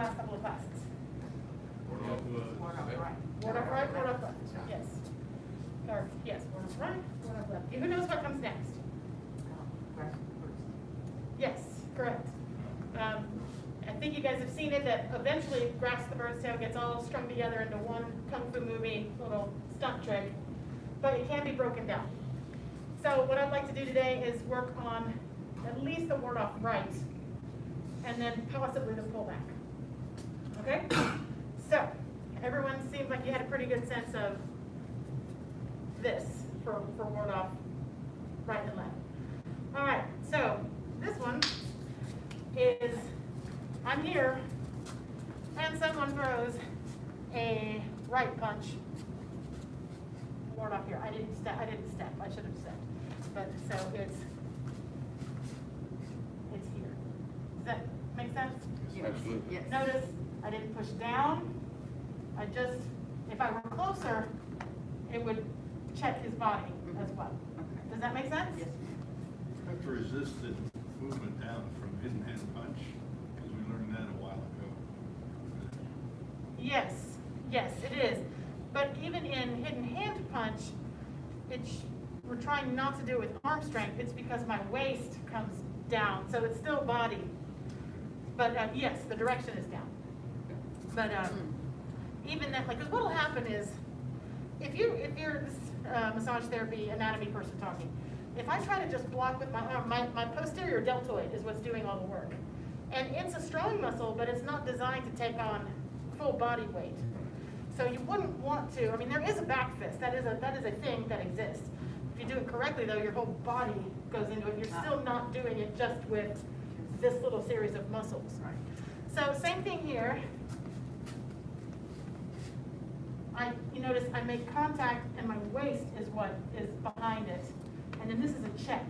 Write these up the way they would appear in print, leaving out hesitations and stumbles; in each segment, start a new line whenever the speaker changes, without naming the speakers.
last couple of classes?
Ward off right.
Ward off right, ward off left. Yes. Or, yes, ward off right, ward off left. Who knows what comes next? Yes, correct. I think you guys have seen it, that eventually grasp the bird's tail gets all strung together into one kung fu movie little stunt trick, but it can be broken down. So what I'd like to do today is work on at least the ward off right, and then possibly the pullback. Okay? So everyone seems like you had a pretty good sense of this for ward off right and left. All right, so this one is, I'm here, and someone throws a right punch. Ward off here. I didn't step. I should have stepped. But so it's here. Does that make sense?
Yes. Absolutely.
Yes. Notice I didn't push down. I just, if I were closer, it would check his body as well. Okay. Does that make sense?
Yes.
You have to resist the movement down from hidden hand punch, because we learned that a while ago.
Yes, yes, it is. But even in hidden hand punch, we're trying not to do it with arm strength. It's because my waist comes down, so it's still body. But yes, the direction is down. But even that, like, because what will happen is, if you're massage therapy anatomy person talking, if I try to just block with my arm, my posterior deltoid is what's doing all the work. And it's a strong muscle, but it's not designed to take on full body weight. So you wouldn't want to, I mean, there is a back fist. That is a thing that exists. If you do it correctly, though, your whole body goes into it. You're still not doing it just with this little series of muscles.
Right.
So same thing here. You notice I make contact, and my waist is what is behind it. And then this is a check.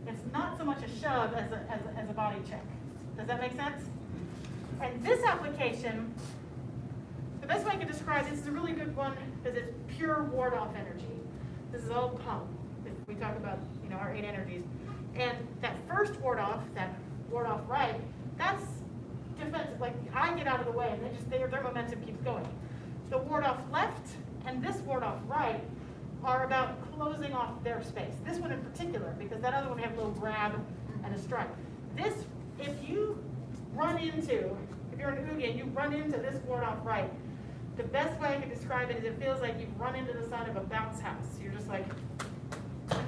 It's not so much a shove as a body check. Does that make sense? And this application, the best way I can describe this is a really good one because it's pure ward-off energy. This is all pump. If we talk about, our 8 energies. And that first ward-off, that ward-off right, that's defensive. Like, I get out of the way, and their momentum keeps going. The ward-off left and this ward-off right are about closing off their space. This one in particular, because that other one had a little grab and a strike. This, if you're an oogie and you run into this ward-off right, the best way I can describe it is it feels like you've run into the side of a bounce house. You're just like,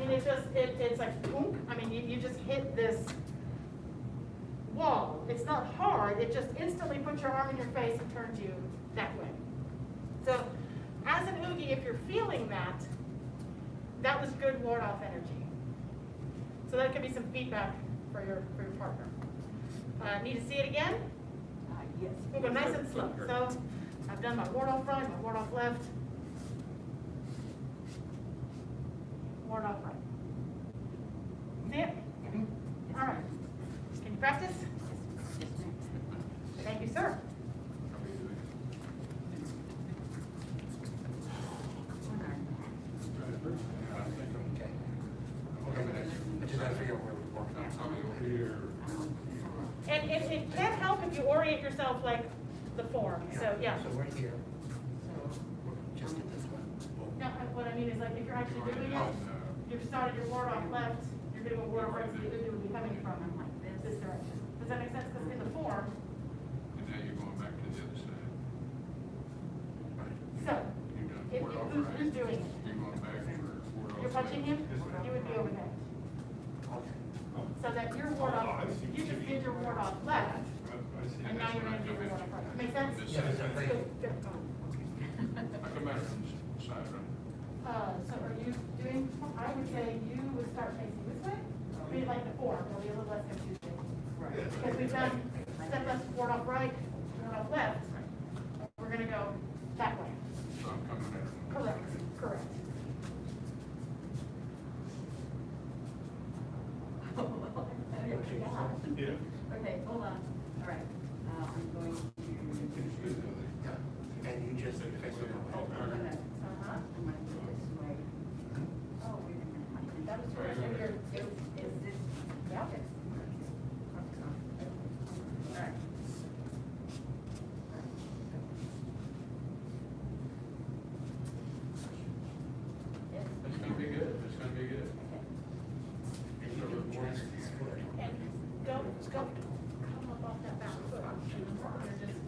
it's like boom. I mean, you just hit this wall. It's not hard. It just instantly puts your arm in your face and turns you that way. So, as an oogie, if you're feeling that was good ward-off energy. So that could be some feedback for your partner. Need to see it again?
Yes.
We'll go nice and slow. So, I've done my ward-off right, my ward-off left. Ward-off right. See it? All right. Can you practice? Thank you, sir. And it can help if you orient yourself like the form. So yeah.
So we're here. So we're just at this one.
No, what I mean is, like, if you're actually doing it, you've started your ward off left, you're doing a ward off right, so the oogie would be coming from this direction. Does that make sense? Because in the form.
And now you're going back to the other side.
So, who's doing it?
You're going back for ward off.
You're punching him, you would be over there. So that your ward off, you just did your ward off left, and now you're going to do your ward off right. Make sense?
This side.
Good, good.
I come at it from this side, right?
So are you doing, I would say you would start facing this way, maybe like the form, it'll be a little less confusing.
Right.
Because we've done step left, ward off right, ward off left, we're going to go that way.
So I'm coming at it from this
Correct,
side.
correct.
Yeah.
Okay, hold on. All right. I'm going to.
And you just face it
Oh,
away.
I'm gonna go this way. Oh, wait a minute.
That was your,
Is this?
yeah.
Okay. All right.
it's
Go,
comfortable.
come up off that back foot. You're just,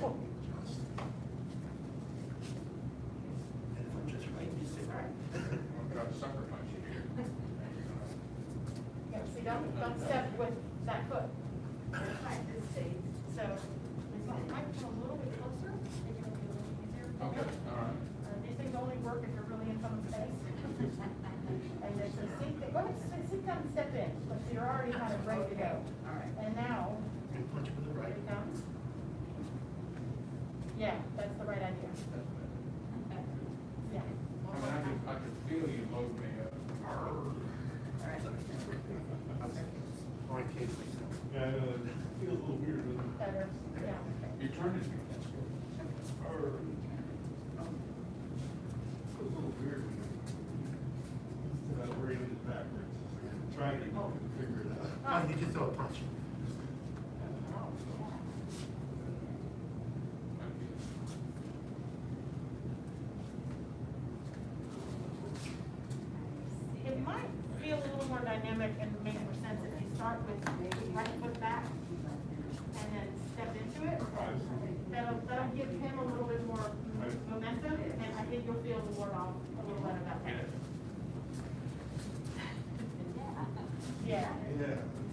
oh,
And if I'm just right, you say,
all right.
I've got sucker punch here.
Yeah, see, don't step with that foot.
Right, this stays.
So, it's like, might come a little bit closer, maybe it'll be a little easier.
Okay, all right.
These things only work if you're really in someone's face. And then, so sit down and step in, but you're already kind of ready to go.
All right.
And now,
big punch with the
here
right.
it comes. Yeah, that's the right idea. Yeah.
I mean, I could feel you load me up.
All right.
Or in case we know.
Yeah, I know, it feels a little weird, doesn't it?
Better, yeah.
You turned me, that's good.
Or, feels a little weird when you're oriented backwards. Trying to figure it out.
Oh, you just throw a punch.
It might feel a little more dynamic and make more sense if you start with right foot back and then step into it. That'll give him a little bit more momentum, and I think you'll feel the ward off a little better that way. Yeah.
Yeah.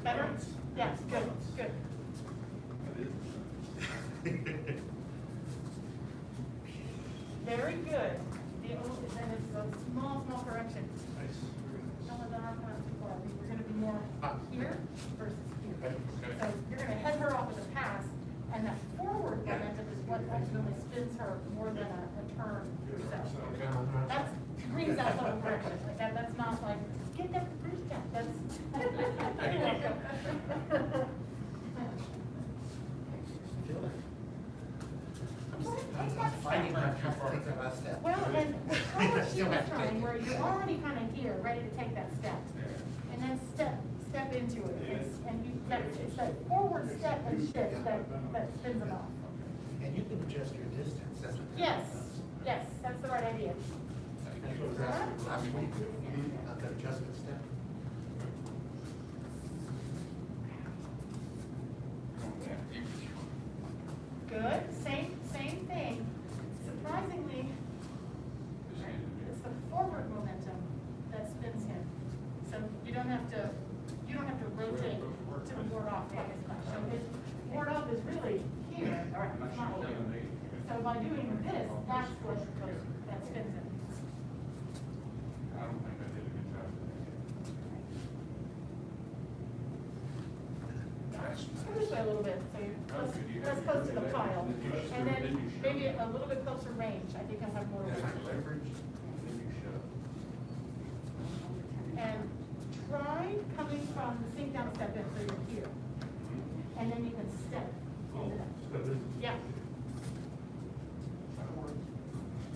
Better? Yes, good, good.
That is.
Very good. Then it's a small correction.
Nice.
Some of the arm kind of too far. We're gonna be more here versus here.
Okay.
So you're gonna head her off with a pass, and that forward momentum is what ultimately spins her more than a turn yourself. That's, brings that little correction, like that's not like, get that first step, that's.
Feel it. I'm fighting my to take that last step.
Well, and the
I
color she
still
was
have to take
trying,
it.
where you're already kind of here, ready to take that step, and then step into it, it's that forward step and shift that spins it off.
And you can adjust your distance, that's what.
Yes, yes, that's the right idea.
That's what I was asking last week, about the adjustment step.
Good, same thing. Surprisingly, it's the forward momentum that spins him. So you don't have to rotate to ward off quite as much. So his ward off is really here, or it's not here. So by doing this, that's what that spins him.
I don't think I did a good job.
Come this way a little bit, so you're less close to the pile. And then maybe a little bit closer range, I think I'll have more range.
Leverage, then you shove.
And try coming from the sink down step in, so you're here. And then you can step into that.
Step in.
Yeah,
That'll work.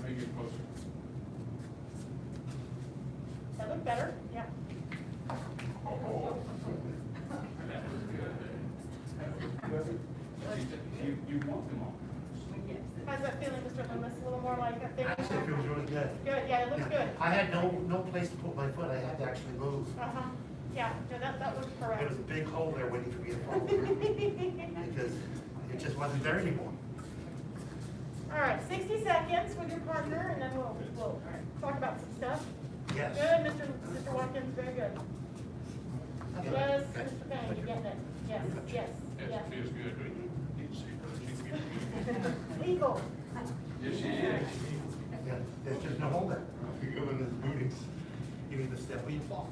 Let me get closer.
that looked better, yeah.
Oh. That was good. That was good. You want them all.
How's that feeling, Mr. Loomis? A little more like that thing?
Actually, it feels really good.
Good, yeah, it looks good.
I had no place to put my foot, I had to actually move.
Uh-huh, yeah, no, that looks correct.
There was a big hole there waiting for me to fall through, because it just wasn't there anymore.
All right, 60 seconds with your partner, and then we'll talk about some stuff.
Yes.
Good, Mr. Watkins, very good. Yes, Mr. Payne, you getting it? Yes, yes,
Yes,
yes.
it feels good. Need to see her. She's good.
Legal.
Yes, she is.
Yeah, there's just no hole there.
You go in his booties.
You either step or you fall.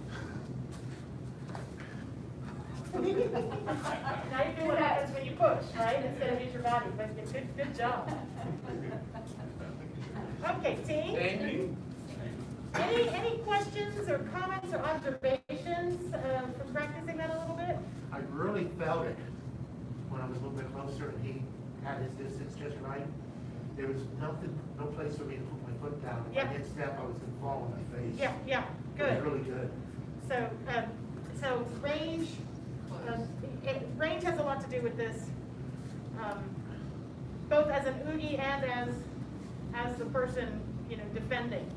Now you do what happens when you push, right, instead of use your body, but good job. Okay, team? Any questions or comments or observations from practicing that a little bit?
I really felt it when I was a little bit closer and he had his distance just right. There was no place for me to put my foot down. If
Yeah.
I did step, I was gonna fall on my face.
Yeah,
It was
good.
really good.
So range, range has a lot to do with this, both as an oogie and as the person, defending.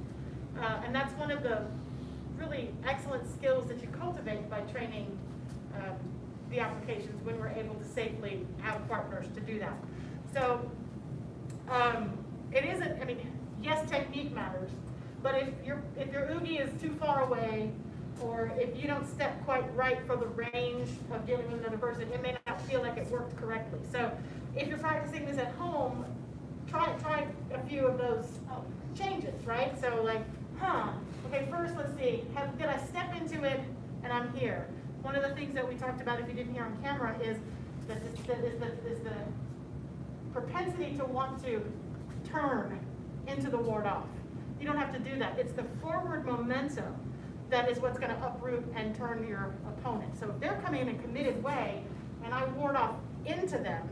And that's one of the really excellent skills that you cultivate by training the applications when we're able to safely have partners to do that. So, it isn't, I mean, yes, technique matters, but if your oogie is too far away, or if you don't step quite right for the range of dealing with another person, it may not feel like it worked correctly. So if you're practicing this at home, try a few of those changes, right? So like, okay, first let's see, did I step into it and I'm here? One of the things that we talked about, if you didn't hear on camera, is the propensity to want to turn into the ward off. You don't have to do that. It's the forward momentum that is what's going to uproot and turn your opponent. So if they're coming in a committed way and I ward off into them,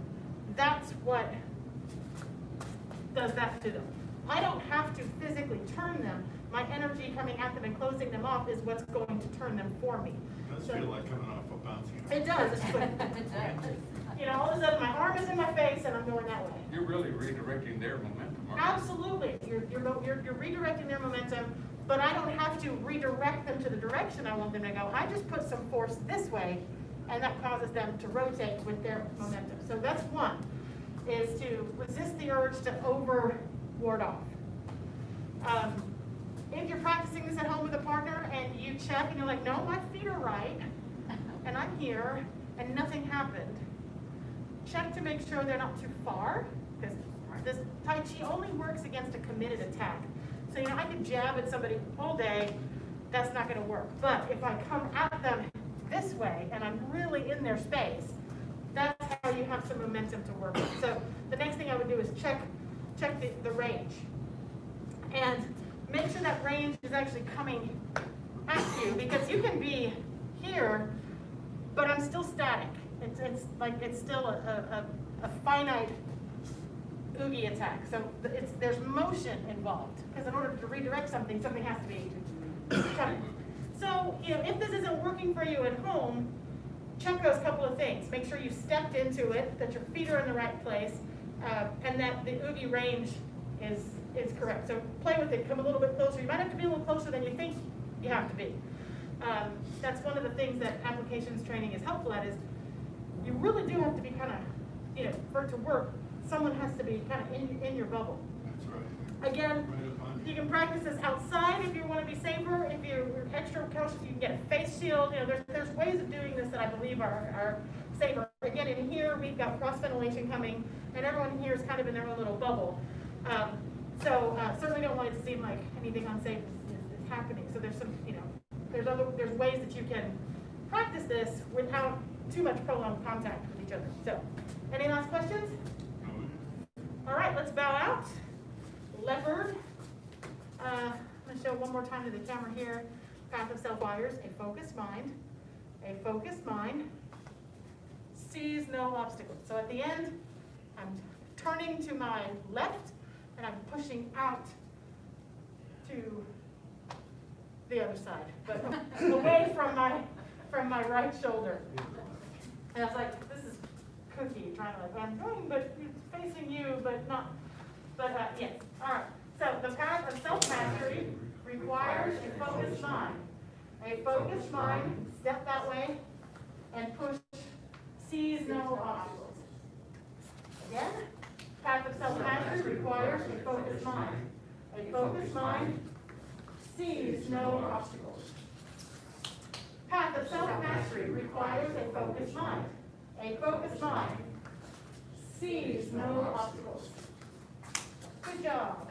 that's what does that to them. I don't have to physically turn them. My energy coming at them and closing them off is what's going to turn them for me.
It does
So-
feel like coming off a bouncy.
It does. It's just like, you know, all of a sudden my arm is in my face and I'm going that way.
You're really redirecting their momentum, aren't you?
Absolutely, you're redirecting their momentum, but I don't have to redirect them to the direction I want them to go. I just put some force this way, and that causes them to rotate with their momentum. So that's one, is to resist the urge to over ward off. If you're practicing this at home with a partner and you check and you're like, no, my feet are right, and I'm here, and nothing happened, check to make sure they're not too far, because this Tai Chi only works against a committed attack. So, you know, I could jab at somebody all day, that's not gonna work. But if I come at them this way and I'm really in their space, that's how you have some momentum to work with. So the next thing I would do is check the range. And make sure that range is actually coming at you, because you can be here, but I'm still static. It's still a finite oogie attack. So there's motion involved, because in order to redirect something has to be coming. So, you know, if this isn't working for you at home, check those couple of things. Make sure you stepped into it, that your feet are in the right place, and that the oogie range is correct. So play with it, come a little bit closer. You might have to be a little closer than you think you have to be. That's one of the things that applications training is helpful at, is you really do have to be kind of, you know, for it to work, someone has to be kind of in your bubble.
That's right.
Again,
Right upon you.
you can practice this outside if you want to be safer. If you're extra cautious, you can get a face shield. You know, there's ways of doing this that I believe are safer. Again, in here, we've got cross ventilation coming, and everyone here is kind of in their own little bubble. Certainly don't want it to seem like anything unsafe is happening. So there's some, you know, there's ways that you can practice this without too much prolonged contact with each other. So, any last questions? All right, let's bow out. Leopard. I'm going to show one more time to the camera here. Path of self-wires, a focused mind. A focused mind sees no obstacles. So at the end, I'm turning to my left, and I'm pushing out to the other side, but away from my right shoulder. And I was like, this is cookie, trying to like, I'm going, but it's facing you, but not, yes. All right, so the path of self-mastery requires a focused mind. A focused mind, step that way, and push, sees no obstacles. Again, path of self-mastery requires a focused mind. A focused mind sees no obstacles. Path of self-mastery requires a focused mind. A focused mind sees no obstacles. Good job.